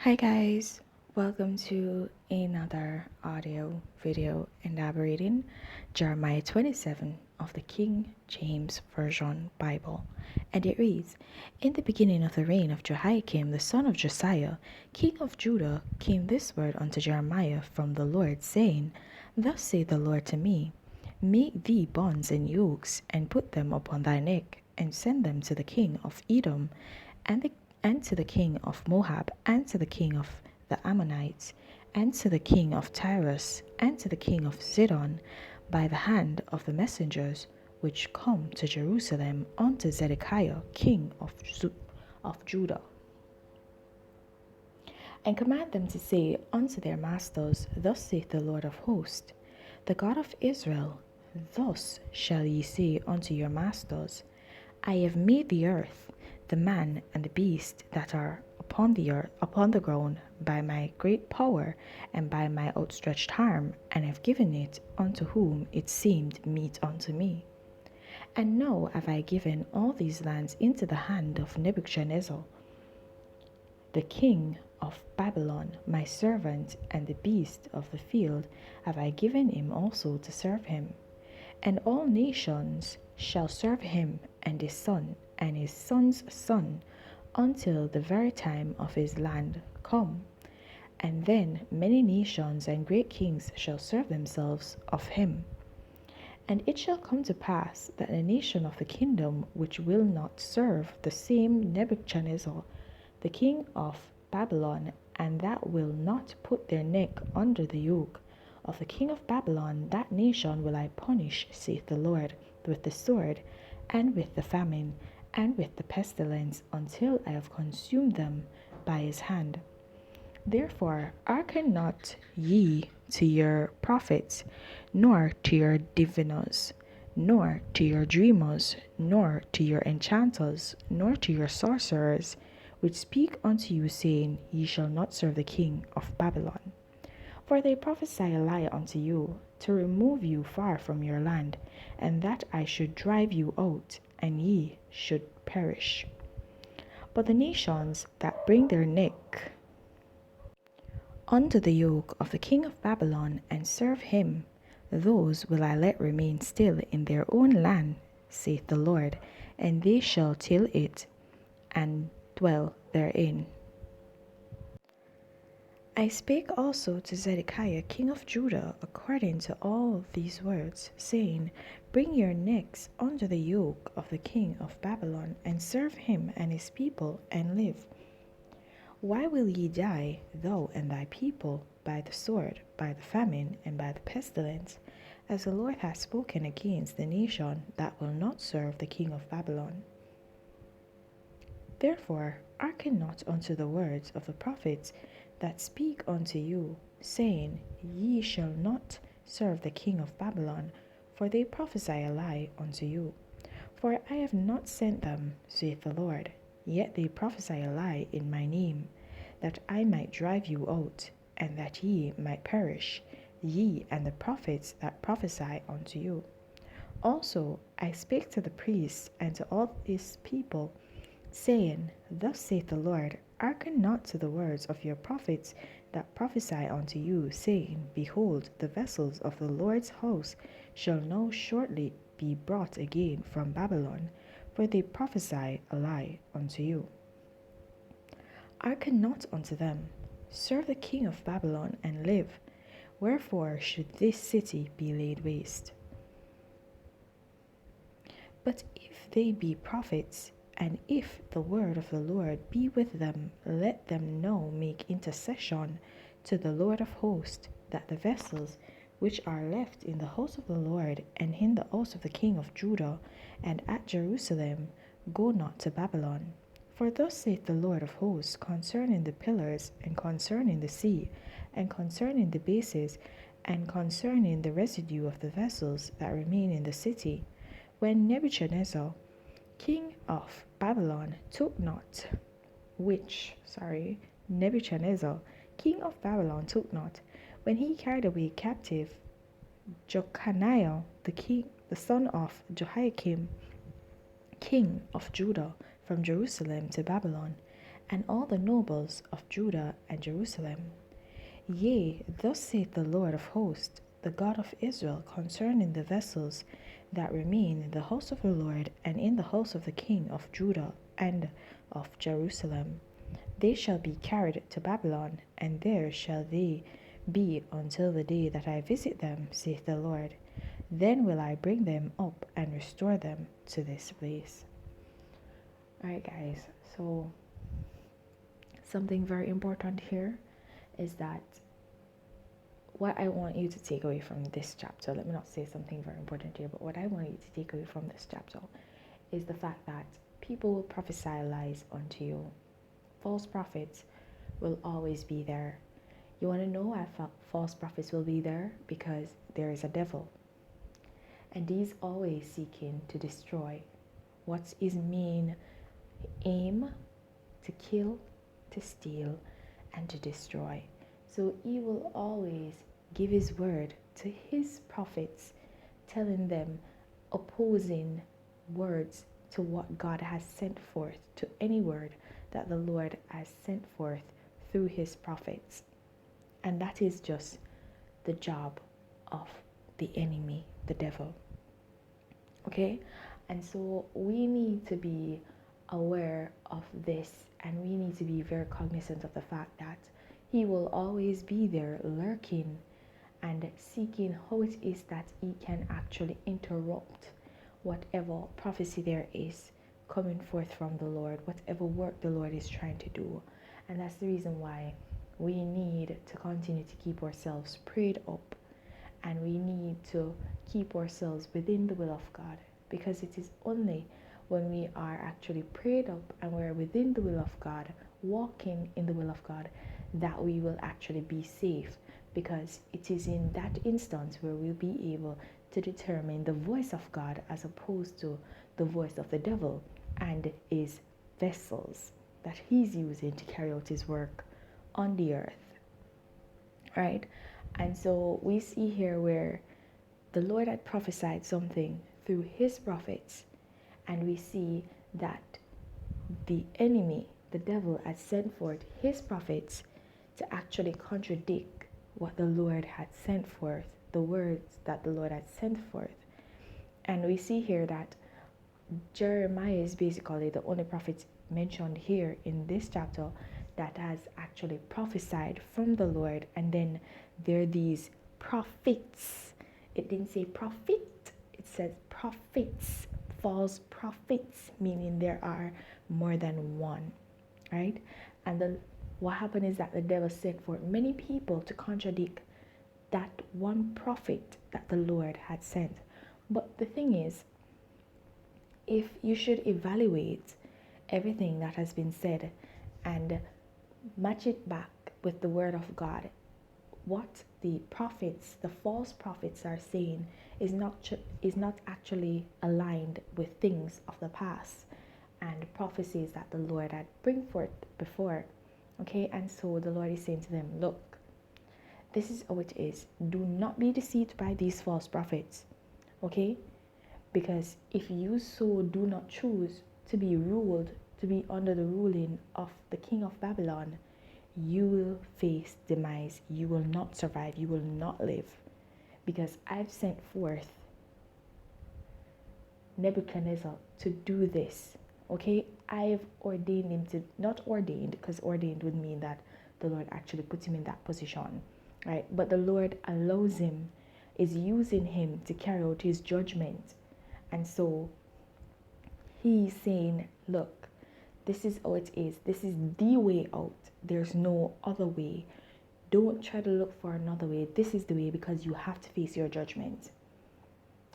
Hi guys, welcome to another audio video elaborating Jeremiah 27 of the King James Version Bible. And it reads, In the beginning of the reign of Jehoiakim the son of Josiah, king of Judah, came this word unto Jeremiah from the Lord, saying, Thus saith the Lord to me, Make thee bonds and yokes, and put them upon thy neck, and send them to the king of Edom, and to the king of Moab, and to the king of the Ammonites, and to the king of Tyrus, and to the king of Zidon, by the hand of the messengers which come to Jerusalem unto Zedekiah king of Judah. And command them to say unto their masters, Thus saith the Lord of hosts, the God of Israel, Thus shall ye say unto your masters, I have made the earth, the man and the beast that are upon the ground, by my great power and by my outstretched arm, and have given it unto whom it seemed meet unto me. And now have I given all these lands into the hand of Nebuchadnezzar, the king of Babylon, my servant, and the beast of the field have I given him also to serve him. And all nations shall serve him, and his son, and his son's son, until the very time of his land come. And then many nations and great kings shall serve themselves of him. And it shall come to pass that a nation of the kingdom which will not serve the same Nebuchadnezzar, the king of Babylon, and that will not put their neck under the yoke of the king of Babylon, that nation will I punish, saith the Lord, with the sword, and with the famine, and with the pestilence, until I have consumed them by his hand. Therefore hearken not ye to your prophets, nor to your diviners, nor to your dreamers, nor to your enchanters, nor to your sorcerers, which speak unto you, saying, Ye shall not serve the king of Babylon. For they prophesy a lie unto you, to remove you far from your land, and that I should drive you out, and ye should perish. But the nations that bring their neck under the yoke of the king of Babylon, and serve him, those will I let remain still in their own land, saith the Lord, and they shall till it, and dwell therein. I spake also to Zedekiah king of Judah according to all these words, saying, Bring your necks under the yoke of the king of Babylon, and serve him and his people, and live. Why will ye die, thou and thy people, by the sword, by the famine, and by the pestilence, as the Lord hath spoken against the nation that will not serve the king of Babylon? Therefore hearken not unto the words of the prophets that speak unto you, saying, Ye shall not serve the king of Babylon, for they prophesy a lie unto you. For I have not sent them, saith the Lord, yet they prophesy a lie in my name, that I might drive you out, and that ye might perish, ye and the prophets that prophesy unto you. Also I spake to the priests and to all this people, saying, Thus saith the Lord, hearken not to the words of your prophets that prophesy unto you, saying, Behold, the vessels of the Lord's house shall now shortly be brought again from Babylon, for they prophesy a lie unto you. Hearken not unto them, serve the king of Babylon, and live. Wherefore should this city be laid waste? But if they be prophets, and if the word of the Lord be with them, let them now make intercession to the Lord of hosts, that the vessels which are left in the house of the Lord, and in the house of the king of Judah, and at Jerusalem, go not to Babylon. For thus saith the Lord of hosts concerning the pillars, and concerning the sea, and concerning the bases, and concerning the residue of the vessels that remain in the city, when Nebuchadnezzar, king of Babylon, Nebuchadnezzar, king of Babylon, took not, when he carried away captive Jeconiah, the son of Jehoiakim, king of Judah, from Jerusalem to Babylon, and all the nobles of Judah and Jerusalem. Yea, thus saith the Lord of hosts, the God of Israel, concerning the vessels that remain in the house of the Lord and in the house of the king of Judah and of Jerusalem. They shall be carried to Babylon, and there shall they be until the day that I visit them, saith the Lord. Then will I bring them up and restore them to this place. Alright, guys, so something very important here is that what I want you to take away from this chapter, let me not say something very important here, but what I want you to take away from this chapter is the fact that people will prophesy lies unto you. False prophets will always be there. You want to know why false prophets will be there? Because there is a devil. And he's always seeking to destroy. What's his main aim? To kill, to steal, and to destroy. So he will always give his word to his prophets, telling them opposing words to what God has sent forth, to any word that the Lord has sent forth through his prophets. And that is just the job of the enemy, the devil. Okay? And so we need to be aware of this, and we need to be very cognizant of the fact that he will always be there lurking and seeking how it is that he can actually interrupt whatever prophecy there is coming forth from the Lord, whatever work the Lord is trying to do. And that's the reason why we need to continue to keep ourselves prayed up, and we need to keep ourselves within the will of God, because it is only when we are actually prayed up and we're within the will of God, walking in the will of God, that we will actually be safe, because it is in that instance where we'll be able to determine the voice of God as opposed to the voice of the devil and his vessels that he's using to carry out his work on the earth. Right? And so we see here where the Lord had prophesied something through his prophets, and we see that the enemy, the devil, had sent forth his prophets to actually contradict what the Lord had sent forth, the words that the Lord had sent forth. And we see here that Jeremiah is basically the only prophet mentioned here in this chapter that has actually prophesied from the Lord. And then there are these prophets. It didn't say prophet, it says prophets, false prophets, meaning there are more than one, right? And what happened is that the devil sent forth many people to contradict that one prophet that the Lord had sent. But the thing is, if you should evaluate everything that has been said and match it back with the word of God, what the prophets, the false prophets, are saying is not actually aligned with things of the past and prophecies that the Lord had bring forth before. Okay, and so the Lord is saying to them, look, this is how it is. Do not be deceived by these false prophets. Okay? Because if you so do not choose to be ruled, to be under the ruling of the king of Babylon, you will face demise. You will not survive. You will not live. Because I've sent forth Nebuchadnezzar to do this. Okay? I've ordained him to, not ordained, because ordained would mean that the Lord actually puts him in that position, right? But the Lord allows him, is using him to carry out his judgment. And so he's saying, look, this is how it is. This is the way out. There's no other way. Don't try to look for another way. This is the way, because you have to face your judgment.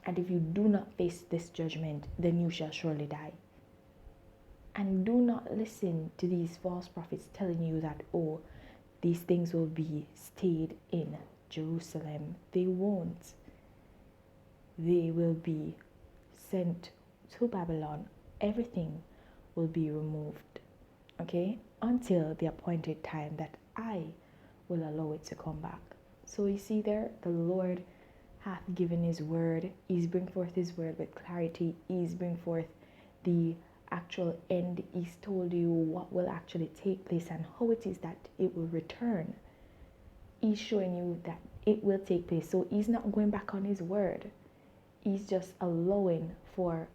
And if you do not face this judgment, then you shall surely die. And do not listen to these false prophets telling you that, oh, these things will be stayed in Jerusalem. They won't. They will be sent to Babylon. Everything will be removed, okay, until the appointed time that I will allow it to come back. So you see there, the Lord hath given his word. He's bring forth his word with clarity. He's bring forth the actual end. He's told you what will actually take place and how it is that it will return. He's showing you that it will take place. So he's not going back on his word. He's just allowing for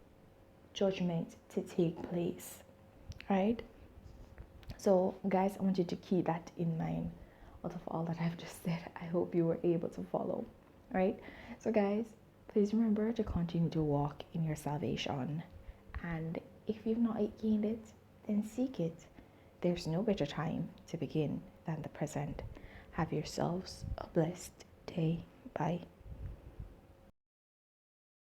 judgment to take place. Right? So, guys, I want you to keep that in mind out of all that I've just said. I hope you were able to follow. Right? So, guys, please remember to continue to walk in your salvation. And if you've not gained it, then seek it. There's no better time to begin than the present. Have yourselves a blessed day. Bye.